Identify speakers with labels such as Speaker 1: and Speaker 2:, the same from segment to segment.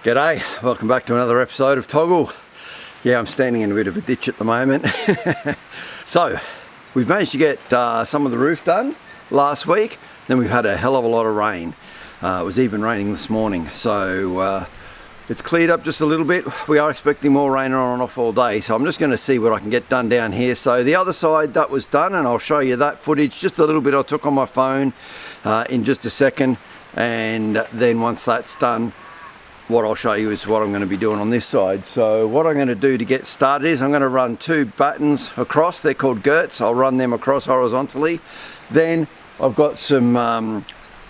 Speaker 1: G'day, welcome back to another episode of Togl. Yeah, I'm standing in a bit of a ditch at the moment. So, we've managed to get some of the roof done last week, then we've had a hell of a lot of rain. It was even raining this morning, so it's cleared up just a little bit. We are expecting more rain on and off all day, so I'm just going to see what I can get done down here. So the other side, that was done, and I'll show you that footage, just a little bit I took on my phone in just a second. And then once that's done, what I'll show you is what I'm going to be doing on this side. So what I'm going to do to get started is I'm going to run two battens across. They're called girts. I'll run them across horizontally. Then I've got some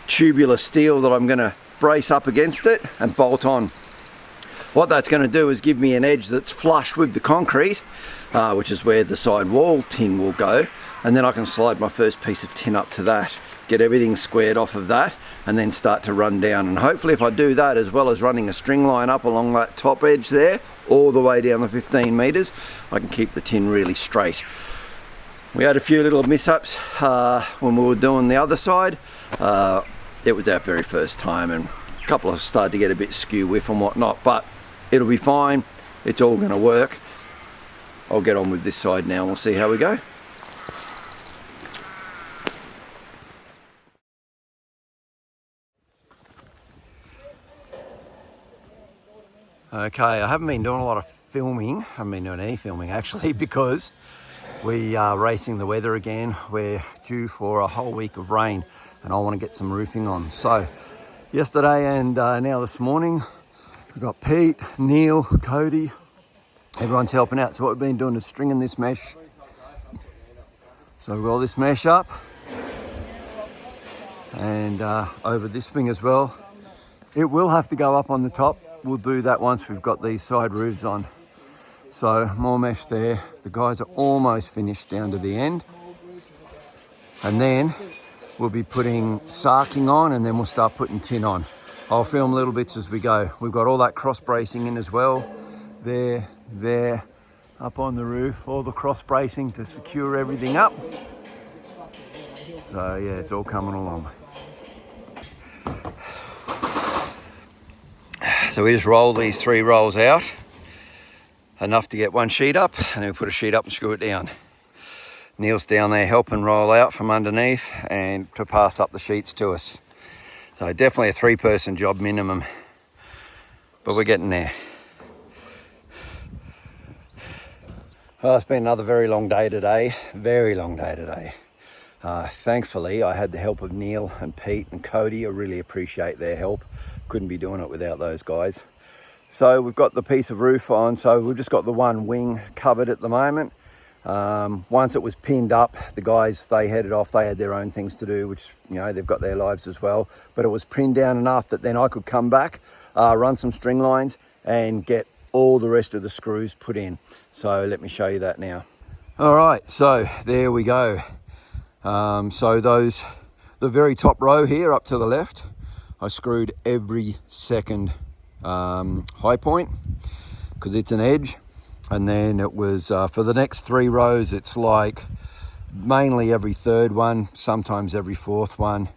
Speaker 1: tubular steel that I'm going to brace up against it and bolt on. What that's going to do is give me an edge that's flush with the concrete, which is where the side wall tin will go. And then I can slide my first piece of tin up to that, get everything squared off of that, and then start to run down. And hopefully if I do that, as well as running a string line up along that top edge there all the way down the 15 meters, I can keep the tin really straight. We had a few little mishaps when we were doing the other side. It was our very first time, and a couple of started to get a bit skew whiff and whatnot, but it'll be fine. It's all going to work. I'll get on with this side now and we'll see how we go. Okay, I haven't been doing a lot of filming. I haven't been doing any filming actually, because we are racing the weather again. We're due for a whole week of rain and I want to get some roofing on. So yesterday and now this morning, we've got Pete, Neil, Cody, everyone's helping out. So what we've been doing is stringing this mesh. So we've got all this mesh up and over this thing as well. It will have to go up on the top. We'll do that once we've got these side roofs on. So more mesh there. The guys are almost finished down to the end. And then we'll be putting sarking on, and then we'll start putting tin on. I'll film little bits as we go. We've got all that cross bracing in as well. There, up on the roof, all the cross bracing to secure everything up. So yeah, it's all coming along. So we just roll these 3 rolls out, enough to get one sheet up, and then we put a sheet up and screw it down. Neil's down there helping roll out from underneath and to pass up the sheets to us. So definitely a 3-person job minimum, but we're getting there. Well, it's been another very long day today, Thankfully, I had the help of Neil and Pete and Cody. I really appreciate their help. Couldn't be doing it without those guys. So we've got the piece of roof on, so we've just got the one wing covered at the moment. Once it was pinned up, the guys, they headed off. They had their own things to do, which, you know, they've got their lives as well. But it was pinned down enough that then I could come back, run some string lines and get all the rest of the screws put in. So let me show you that now. All right, so there we go. The very top row here up to the left, I screwed every second high point because it's an edge. And then it was for the next 3 rows, it's like mainly every 3rd one, sometimes every 4th one.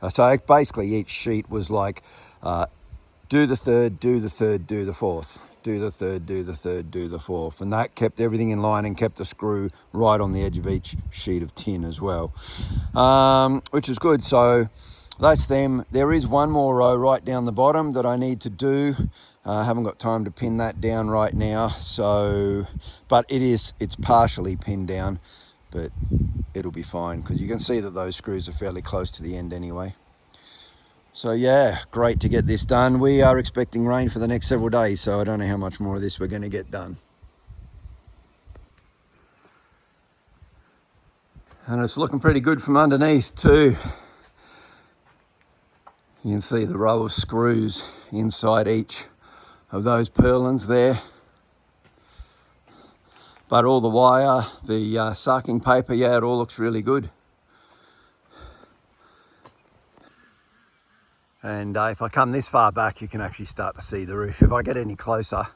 Speaker 1: So basically each sheet was like, do the 3rd, do the 3rd, do the 4th, do the 3rd, do the 3rd, do the 4th. And that kept everything in line and kept the screw right on the edge of each sheet of tin as well, which is good. So that's them. There is one more row right down the bottom that I need to do. I haven't got time to pin that down right now, so, but it's partially pinned down, but it'll be fine because you can see that those screws are fairly close to the end anyway. So yeah, great to get this done. We are expecting rain for the next several days, so I don't know how much more of this we're going to get done. And it's looking pretty good from underneath too. You can see the row of screws inside each of those purlins there. But all the wire, the sarking paper, yeah, it all looks really good. And if I come this far back, you can actually start to see the roof. If I get any closer,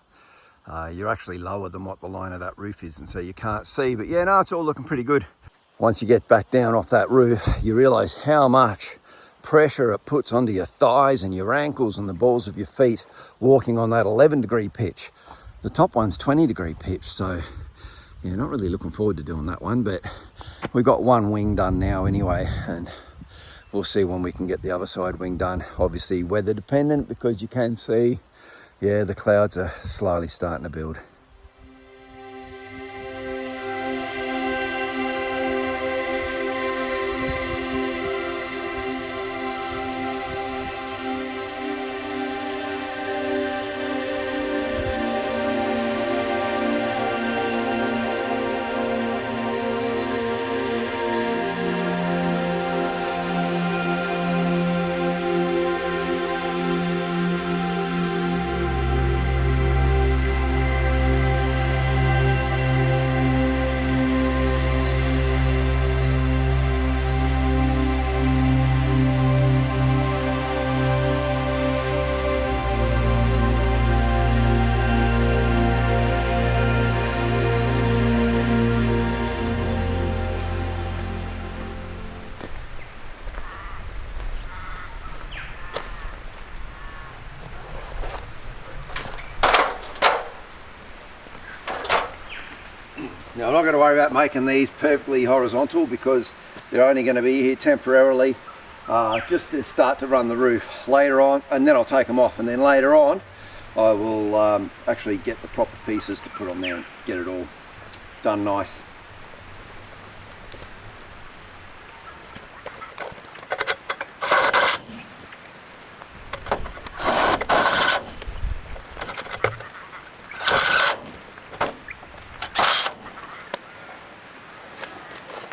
Speaker 1: you're actually lower than what the line of that roof is, and so you can't see. But yeah, no, it's all looking pretty good. Once you get back down off that roof, you realise how much pressure it puts onto your thighs and your ankles and the balls of your feet walking on that 11-degree pitch. The top one's 20-degree pitch, so yeah, not really looking forward to doing that one, but we've got one wing done now anyway, and we'll see when we can get the other side wing done. Obviously weather dependent, because you can see, yeah, the clouds are slowly starting to build. Now, I'm not going to worry about making these perfectly horizontal, because they're only going to be here temporarily, just to start to run the roof. Later on, and then I'll take them off, and then later on I will actually get the proper pieces to put on there and get it all done nice.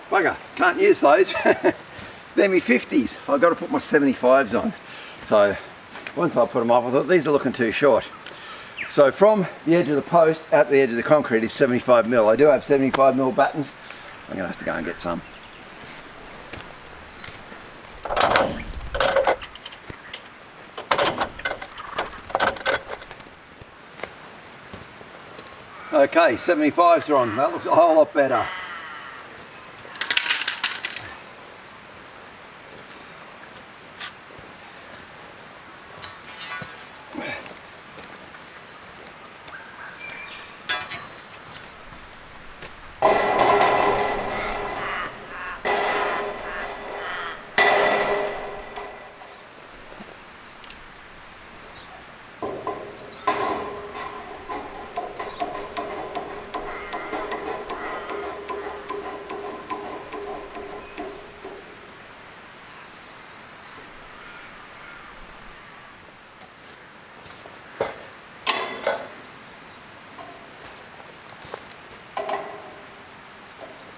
Speaker 1: Bugger, can't use those. They're my 50s. I've got to put my 75s on. So once I put them up, I thought these are looking too short. So from the edge of the post out to the edge of the concrete is 75mm. I do have 75mm battens. I'm going to have to go and get some. Okay, 75s are on. That looks a whole lot better.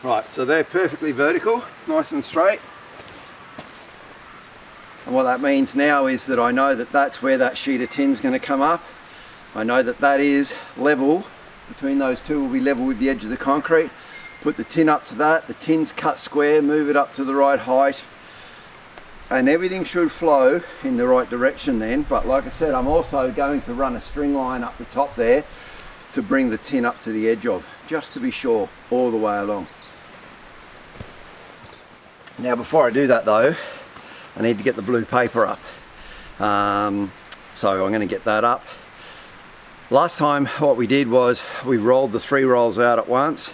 Speaker 1: Right, so they're perfectly vertical, nice and straight. And what that means now is that I know that that's where that sheet of tin's going to come up. I know that that is level, between those two will be level with the edge of the concrete. Put the tin up to that, the tin's cut square, move it up to the right height, and everything should flow in the right direction then. But like I said, I'm also going to run a string line up the top there to bring the tin up to the edge of, just to be sure, all the way along. Now before I do that though, I need to get the blue paper up. So I'm going to get that up. Last time what we did was we rolled the 3 rolls out at once,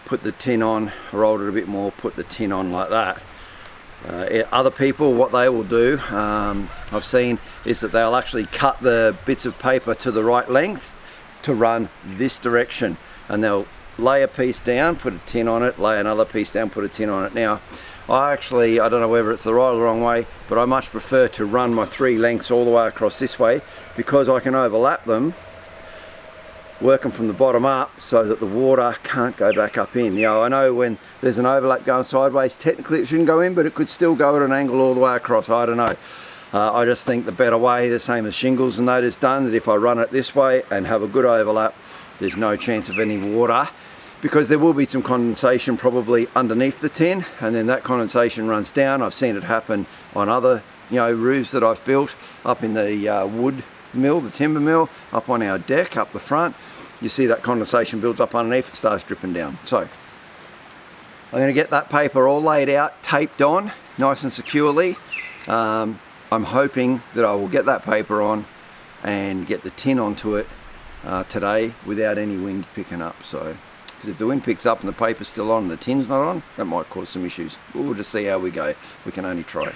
Speaker 1: put the tin on, rolled it a bit more, put the tin on like that. Other people, what they will do, I've seen, is that they'll actually cut the bits of paper to the right length to run this direction, and they'll lay a piece down, put a tin on it, lay another piece down, put a tin on it. Now I don't know whether it's the right or the wrong way, but I much prefer to run my 3 lengths all the way across this way, because I can overlap them, working from the bottom up, so that the water can't go back up in. You know, I know when there's an overlap going sideways, technically it shouldn't go in, but it could still go at an angle all the way across. I don't know. I just think the better way, the same as shingles and that is done, that if I run it this way and have a good overlap, there's no chance of any water, because there will be some condensation probably underneath the tin, and then that condensation runs down. I've seen it happen on other, roofs that I've built up in the wood mill, the timber mill, up on our deck, up the front. You see that condensation builds up underneath, it starts dripping down. So I'm going to get that paper all laid out, taped on, nice and securely, I'm hoping that I will get that paper on and get the tin onto it today without any wind picking up. So, because if the wind picks up and the paper's still on and the tin's not on, that might cause some issues. We'll just see how we go. We can only try.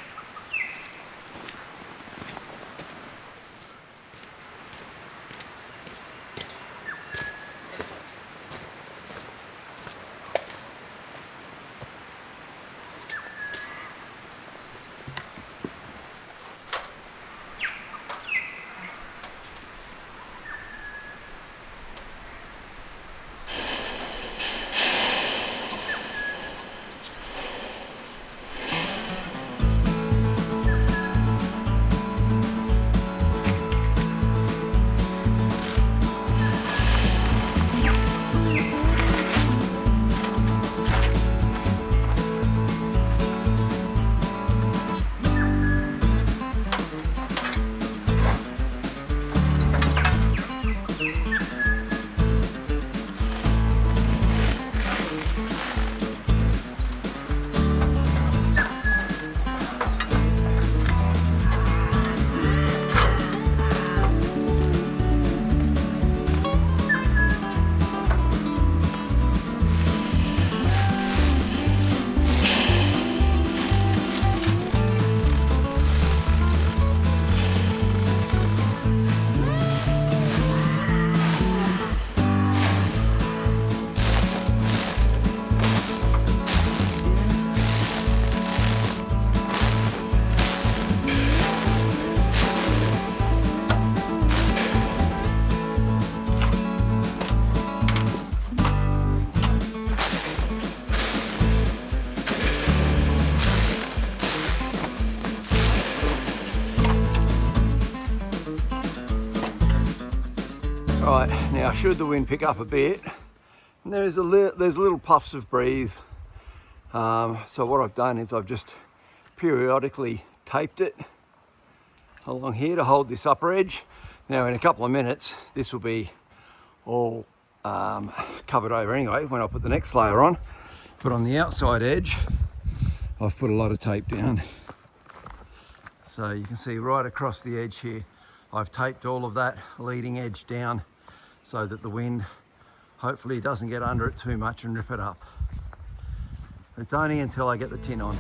Speaker 1: Right, now should the wind pick up a bit, and there's little puffs of breeze. So what I've done is I've just periodically taped it along here to hold this upper edge. Now in a couple of minutes this will be all covered over anyway when I put the next layer on. But on the outside edge I've put a lot of tape down. So you can see right across the edge here I've taped all of that leading edge down so that the wind hopefully doesn't get under it too much and rip it up. It's only until I get the tin on.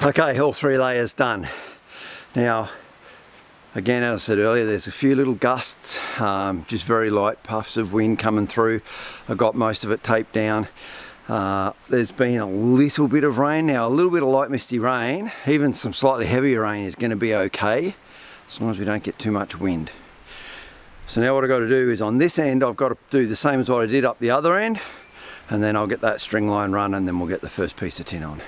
Speaker 1: Okay, all 3 layers done. Now, again, as I said earlier, there's a few little gusts, just very light puffs of wind coming through. I got most of it taped down. There's been a little bit of rain. Now, a little bit of light misty rain, even some slightly heavier rain is going to be okay, as long as we don't get too much wind. So now what I've got to do is on this end, I've got to do the same as what I did up the other end, and then I'll get that string line run and then we'll get the first piece of tin on.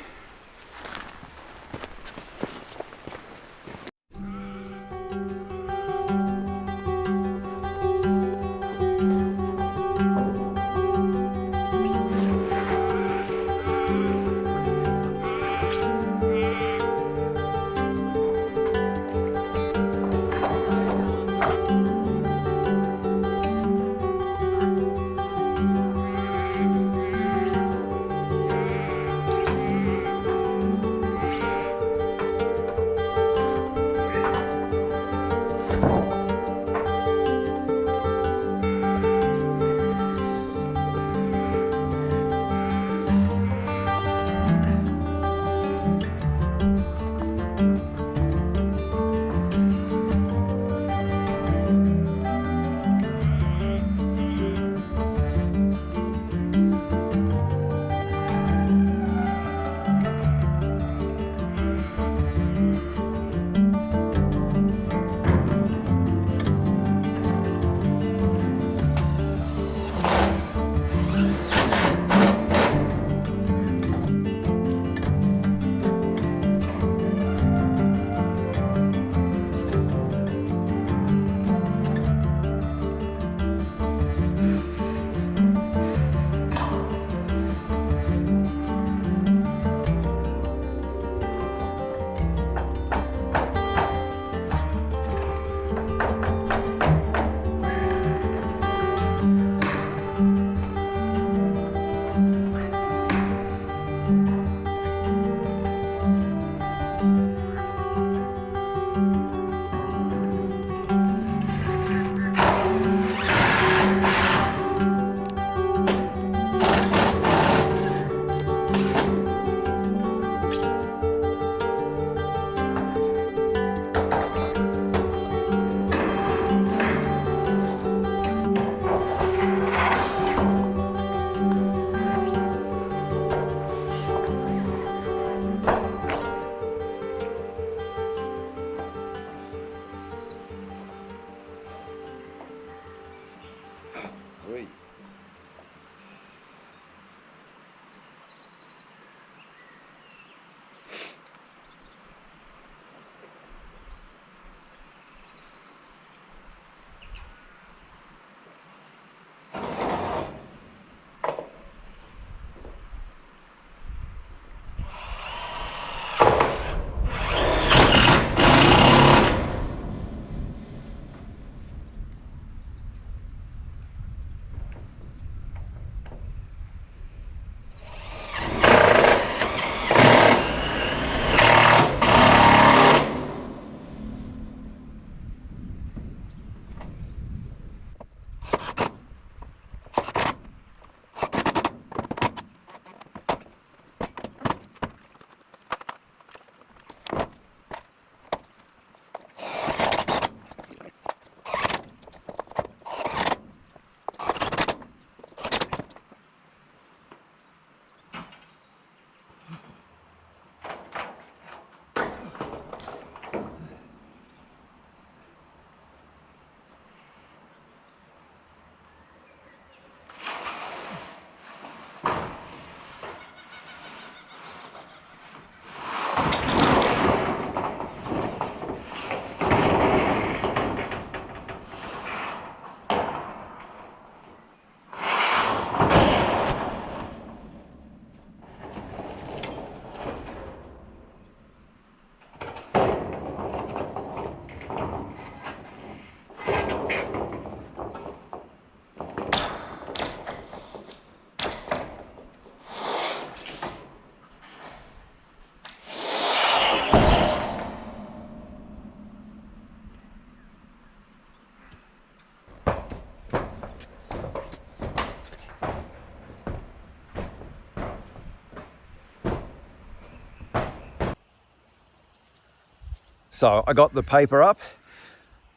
Speaker 1: So I got the paper up.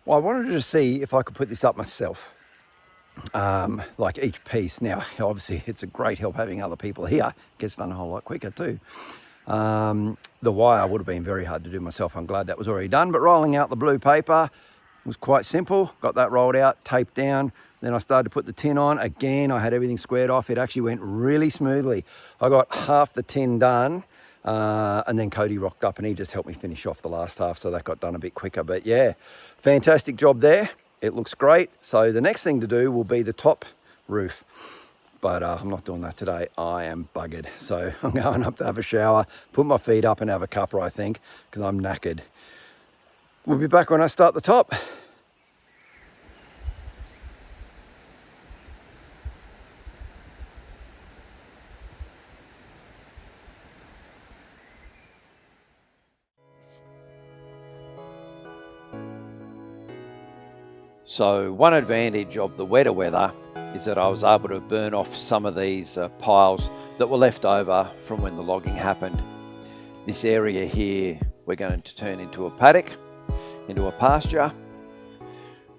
Speaker 1: Well, I wanted to see if I could put this up myself, like each piece. Now, obviously, it's a great help having other people here. It gets done a whole lot quicker too. The wire would have been very hard to do myself. I'm glad that was already done. But rolling out the blue paper was quite simple. Got that rolled out, taped down. Then I started to put the tin on. Again, I had everything squared off. It actually went really smoothly. I got half the tin done. And then Cody rocked up and he just helped me finish off the last half, so that got done a bit quicker. But yeah, fantastic job there. It looks great. So the next thing to do will be the top roof. But I'm not doing that today. I am buggered. So I'm going up to have a shower, put my feet up and have a cuppa, I think, because I'm knackered. We'll be back when I start the top.
Speaker 2: So one advantage of the wetter weather is that I was able to burn off some of these piles that were left over from when the logging happened. This area here we're going to turn into a paddock, into a pasture,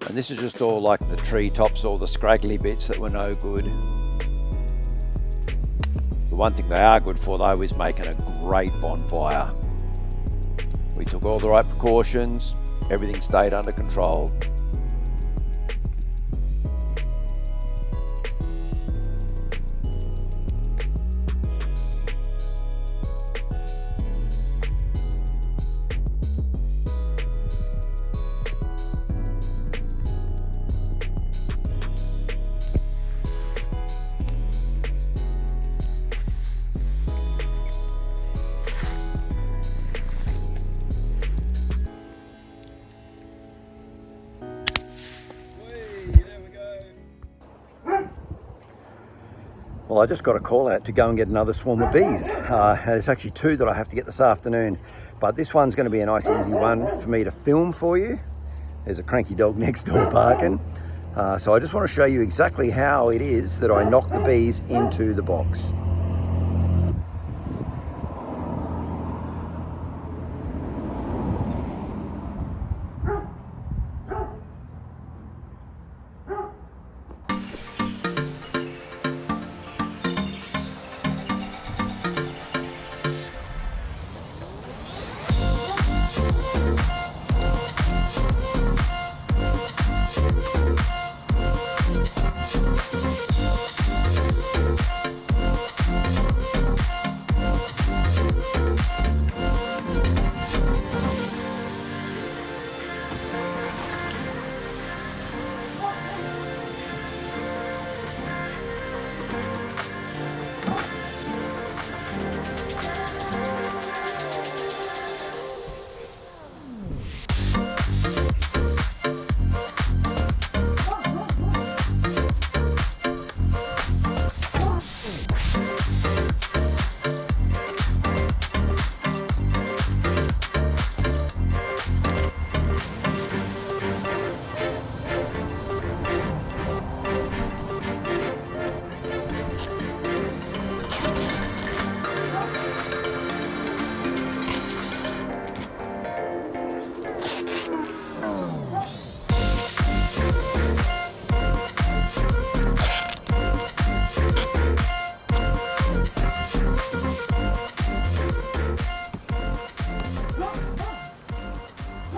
Speaker 2: and this is just all like the tree tops, all the scraggly bits that were no good. The one thing they are good for though is making a great bonfire. We took all the right precautions, everything stayed under control.
Speaker 1: Well, I just got a call out to go and get another swarm of bees. There's actually 2 that I have to get this afternoon, but this one's going to be a nice easy one for me to film for you. There's a cranky dog next door barking. So I just want to show you exactly how it is that I knock the bees into the box.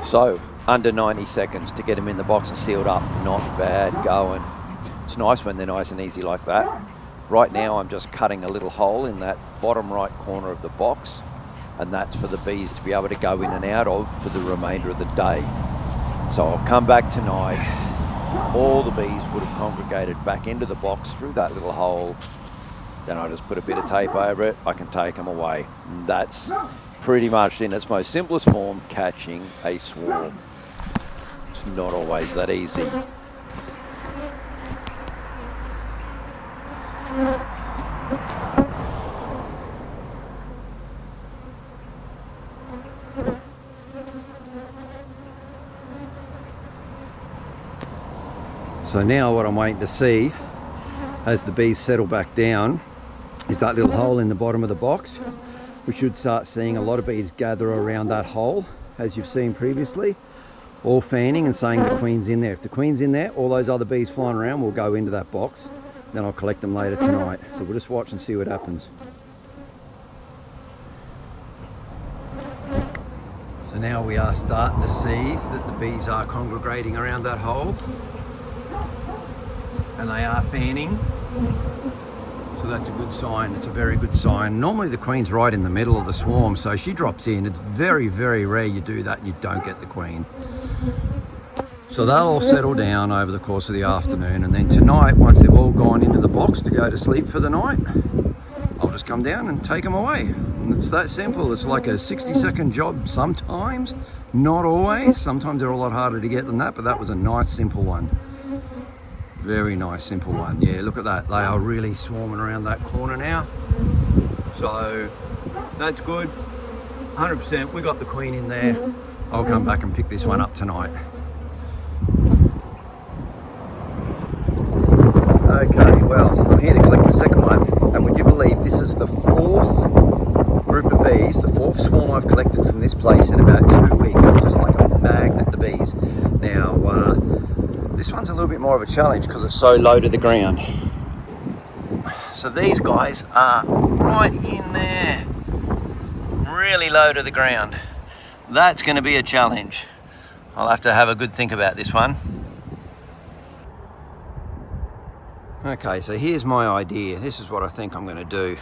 Speaker 2: So under 90 seconds to get them in the box and sealed up. Not bad going. It's nice when they're nice and easy like that. Right now I'm just cutting a little hole in that bottom right corner of the box, and that's for the bees to be able to go in and out of for the remainder of the day. So I'll come back tonight. All the bees would have congregated back into the box through that little hole. Then I just put a bit of tape over it. I can take them away. And that's pretty much in its most simplest form, catching a swarm. It's not always that easy.
Speaker 1: So now what I'm waiting to see as the bees settle back down is that little hole in the bottom of the box. We should start seeing a lot of bees gather around that hole as you've seen previously, all fanning and saying the queen's in there. If the queen's in there, all those other bees flying around will go into that box. Then I'll collect them later tonight. So we'll just watch and see what happens. So now we are starting to see that the bees are congregating around that hole. And they are fanning. So that's a good sign. It's a very good sign. Normally the queen's right in the middle of the swarm, so she drops in. It's very, very rare you do that and you don't get the queen. So they'll all settle down over the course of the afternoon, and then tonight, once they've all gone into the box to go to sleep for the night, I'll just come down and take them away. And it's that simple. It's like a 60-second job sometimes, not always. Sometimes they're a lot harder to get than that, but that was a nice, simple one. Very nice, simple one. Yeah, look at that. They are really swarming around that corner now. So that's good. 100%, we got the queen in there. I'll come back and pick this one up tonight. Okay, well, I'm here to collect the second one, and would you believe this is the fourth group of bees, the fourth swarm I've collected from this place in about 2 weeks. It's just like a magnet, the bees. Now, this one's a little bit more of a challenge because it's so low to the ground. So these guys are right in there, really low to the ground. That's going to be a challenge. I'll have to have a good think about this one. Okay, so here's my idea. This is what I think I'm going to do.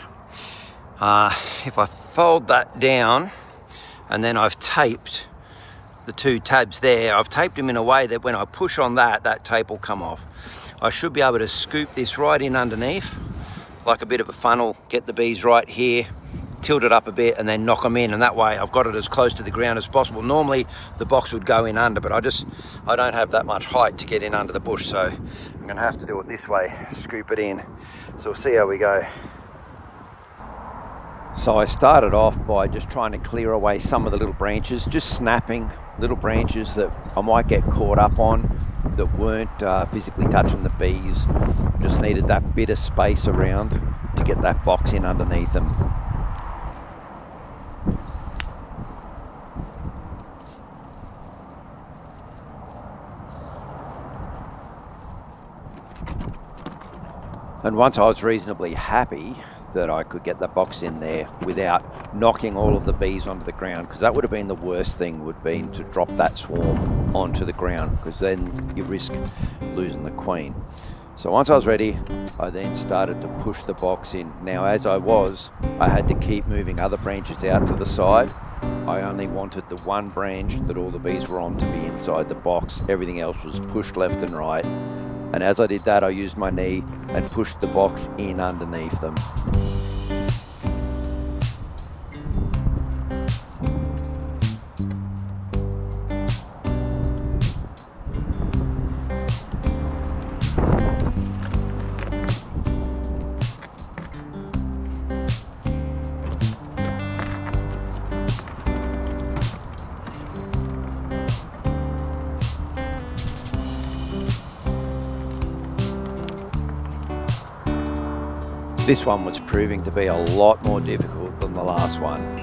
Speaker 1: If I fold that down and then I've taped the two tabs there, I've taped them in a way that when I push on that, that tape will come off. I should be able to scoop this right in underneath, like a bit of a funnel, get the bees right here, tilt it up a bit and then knock them in, and that way I've got it as close to the ground as possible. Normally the box would go in under, but I don't have that much height to get in under the bush, so I'm gonna have to do it this way, scoop it in. So we'll see how we go.
Speaker 2: So I started off by just trying to clear away some of the little branches, just snapping little branches that I might get caught up on that weren't physically touching the bees. Just needed that bit of space around to get that box in underneath them. And once I was reasonably happy that I could get the box in there without knocking all of the bees onto the ground, because that would have been the worst thing, would have been to drop that swarm onto the ground, because then you risk losing the queen. So once I was ready, I then started to push the box in. Now as I had to keep moving other branches out to the side. I only wanted the one branch that all the bees were on to be inside the box. Everything else was pushed left and right. And as I did that, I used my knee and pushed the box in underneath them. This one was proving to be a lot more difficult than the last one.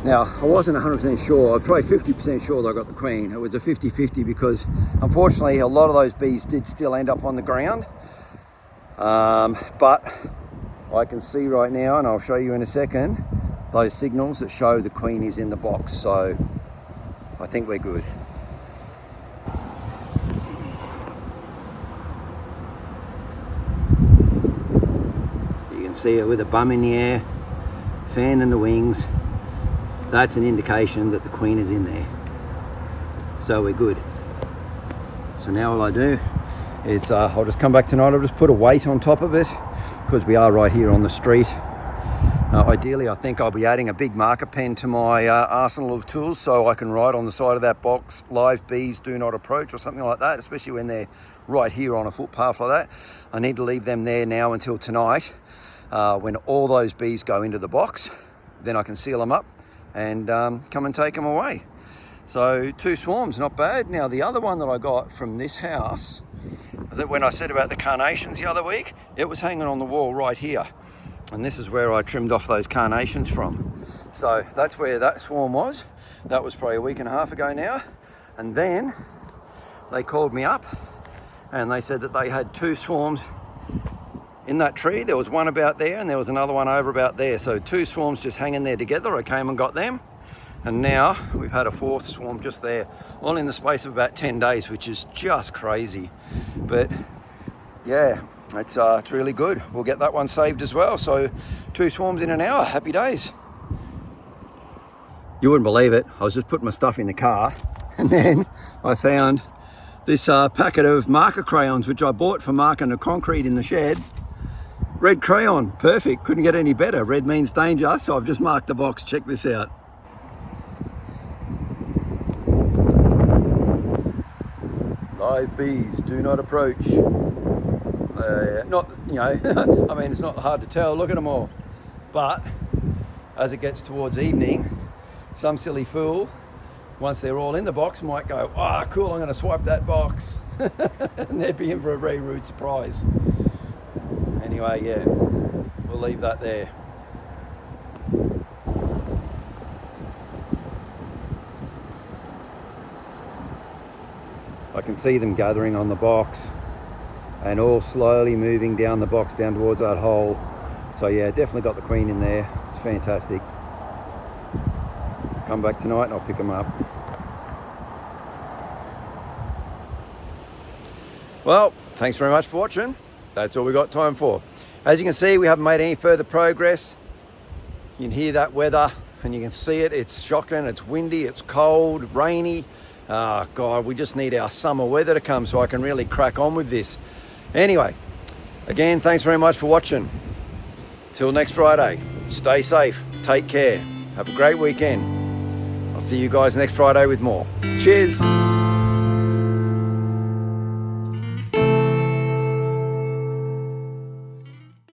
Speaker 1: Now, I wasn't 100% sure. I was probably 50% sure that I got the queen. It was a 50-50 because unfortunately a lot of those bees did still end up on the ground. But I can see right now, and I'll show you in a second, those signals that show the queen is in the box. So I think we're good. You can see it with a bum in the air, fan in the wings. That's an indication that the queen is in there. So we're good. So now all I do is I'll just come back tonight. I'll just put a weight on top of it because we are right here on the street. Ideally, I think I'll be adding a big marker pen to my arsenal of tools so I can write on the side of that box, live bees do not approach, or something like that, especially when they're right here on a footpath like that. I need to leave them there now until tonight. When all those bees go into the box, then I can seal them up and come and take them away. So 2 swarms, not bad. Now the other one that I got from this house, that when I said about the carnations the other week, it was hanging on the wall right here. And this is where I trimmed off those carnations from. So that's where that swarm was. That was probably a week and a half ago now. And then they called me up and they said that they had 2 swarms in that tree. There was one about there and there was another one over about there. So 2 swarms just hanging there together. I came and got them. And now we've had a 4th swarm just there, all in the space of about 10 days, which is just crazy. But yeah, it's really good. We'll get that one saved as well. So 2 swarms in an hour, happy days. You wouldn't believe it. I was just putting my stuff in the car and then I found this packet of marker crayons, which I bought for marking the concrete in the shed. Red crayon, perfect, couldn't get any better. Red means danger, so I've just marked the box. Check this out. Live bees do not approach. Not, you know, I mean, it's not hard to tell, look at them all. But as it gets towards evening, some silly fool, once they're all in the box, might go, ah, cool, I'm gonna swipe that box. And they'd be in for a very rude surprise. Anyway, yeah, we'll leave that there. I can see them gathering on the box and all slowly moving down the box down towards that hole. So yeah, definitely got the queen in there. It's fantastic. Come back tonight and I'll pick them up. Well, thanks very much for watching. That's all we got time for. As you can see, we haven't made any further progress. You can hear that weather and you can see it. It's shocking, it's windy, it's cold, rainy. Oh God, we just need our summer weather to come so I can really crack on with this. Anyway, again, thanks very much for watching. Till next Friday, stay safe, take care, have a great weekend. I'll see you guys next Friday with more. Cheers.